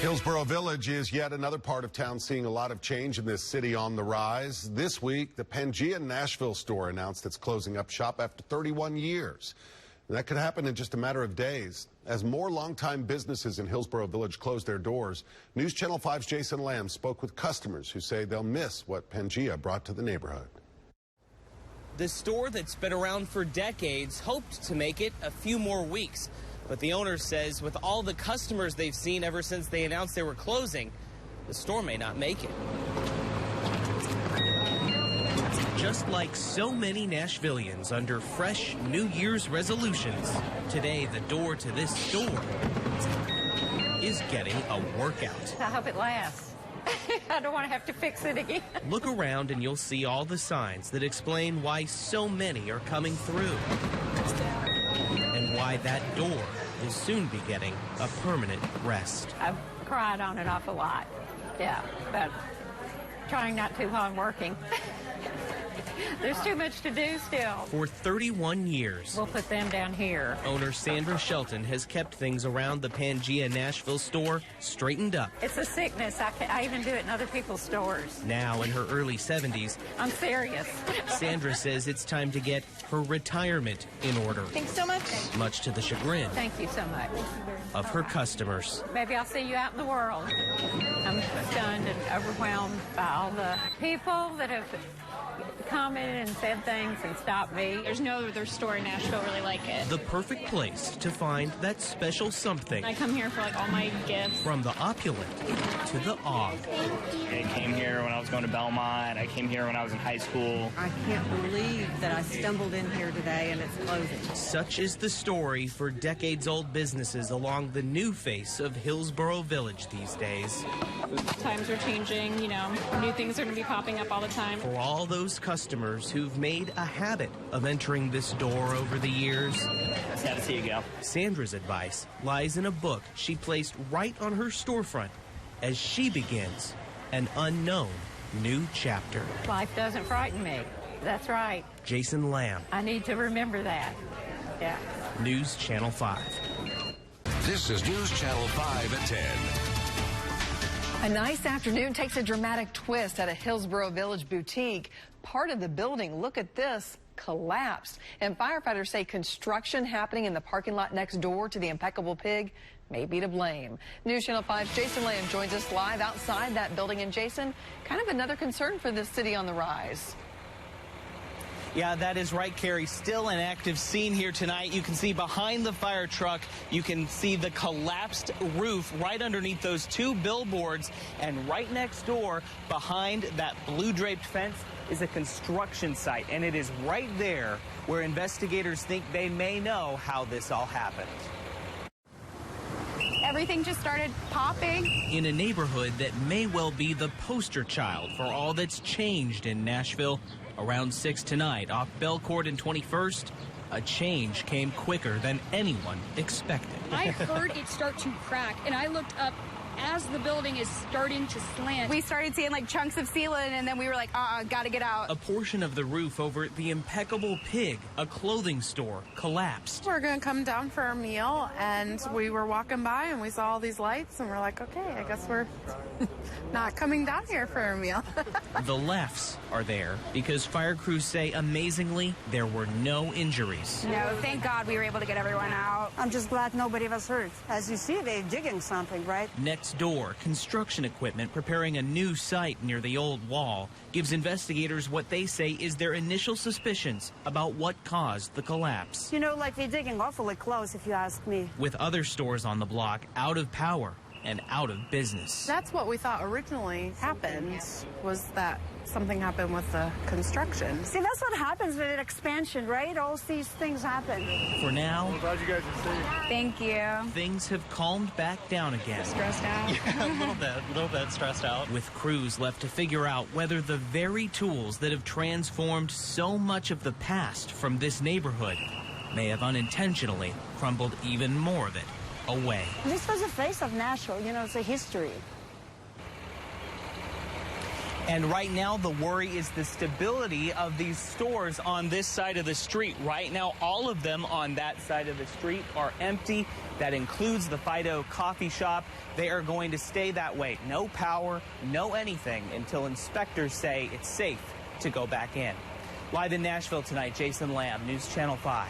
Hillsboro Village is yet another part of town seeing a lot of change in this city on the rise. This week, the Pangea Nashville store announced it's closing up shop after 31 years. And that could happen in just a matter of days. As more longtime businesses in Hillsboro Village close their doors, News Channel 5's Jason Lamb spoke with customers who say they'll miss what Pangea brought to the neighborhood. The store that's been around for decades hoped to make it a few more weeks. But the owner says with all the customers they've seen ever since they announced they were closing, the store may not make it. Just like so many Nashvillians under fresh New Year's resolutions, today the door to this store is getting a workout. I hope it lasts. I don't want to have to fix it again. Look around and you'll see all the signs that explain why so many are coming through. And why that door will soon be getting a permanent rest. I've cried on it off a lot, yeah, but trying not too hard working. There's too much to do still. For 31 years, we'll put them down here. Owner Sandra Shelton has kept things around the Pangea Nashville store straightened up. It's a sickness. I even do it in other people's stores. Now in her early 70s, I'm serious. Sandra says it's time to get her retirement in order. Thanks so much. Much to the chagrin. Thank you so much. Of her customers. Maybe I'll see you out in the world. I'm stunned and overwhelmed by all the people that have commented and said things and stopped me. There's no other store in Nashville really like it. The perfect place to find that special something. I come here for like all my gifts. From the opulent to the odd. I came here when I was going to Belmont. I came here when I was in high school. I can't believe that I stumbled in here today and it's closing. Such is the story for decades-old businesses along the new face of Hillsboro Village these days. Times are changing, you know, new things are going to be popping up all the time. For all those customers who've made a habit of entering this door over the years, Sad to see you go. Sandra's advice lies in a book she placed right on her storefront as she begins an unknown new chapter. Life doesn't frighten me. That's right. Jason Lamb. I need to remember that. Yeah. News Channel 5. This is News Channel 5 at 10. A nice afternoon takes a dramatic twist at a Hillsboro Village boutique. Part of the building, look at this, collapsed. And firefighters say construction happening in the parking lot next door to the Impeccable Pig may be to blame. News Channel 5's Jason Lamb joins us live outside that building. And Jason, kind of another concern for this city on the rise. Yeah, that is right, Carrie. Still an active scene here tonight. You can see behind the fire truck, you can see the collapsed roof right underneath those two billboards. And right next door, behind that blue draped fence, is a construction site. And it is right there where investigators think they may know how this all happened. Everything just started popping. In a neighborhood that may well be the poster child for all that's changed in Nashville. Around 6 tonight, off Belcourt and 21st, a change came quicker than anyone expected. I heard it start to crack, and I looked up as the building is starting to slant. We started seeing like chunks of ceiling, and then we were like, gotta get out. A portion of the roof over at the Impeccable Pig, a clothing store, collapsed. We're gonna come down for our meal, and we were walking by and we saw all these lights, and we're like, okay, I guess we're not coming down here for our meal. The lefts are there because fire crews say, amazingly, there were no injuries. No, thank God we were able to get everyone out. I'm just glad nobody was hurt. As you see, they're digging something, right? Next door, construction equipment preparing a new site near the old wall gives investigators what they say is their initial suspicions about what caused the collapse. You know, like they're digging awfully close, if you ask me. With other stores on the block out of power and out of business. That's what we thought originally happened, was that something happened with the construction. See, that's what happens with an expansion, right? All these things happen. For now, I'm glad you guys are safe. Thank you. things have calmed back down again. Stressed out? Yeah, a little bit stressed out. With crews left to figure out whether the very tools that have transformed so much of the past from this neighborhood may have unintentionally crumbled even more of it away. This was the face of Nashville, you know, it's a history. And right now, the worry is the stability of these stores on this side of the street. Right now, all of them on that side of the street are empty. That includes the Fido coffee shop. They are going to stay that way. No power, no anything until inspectors say it's safe to go back in. Live in Nashville tonight, Jason Lamb, News Channel 5.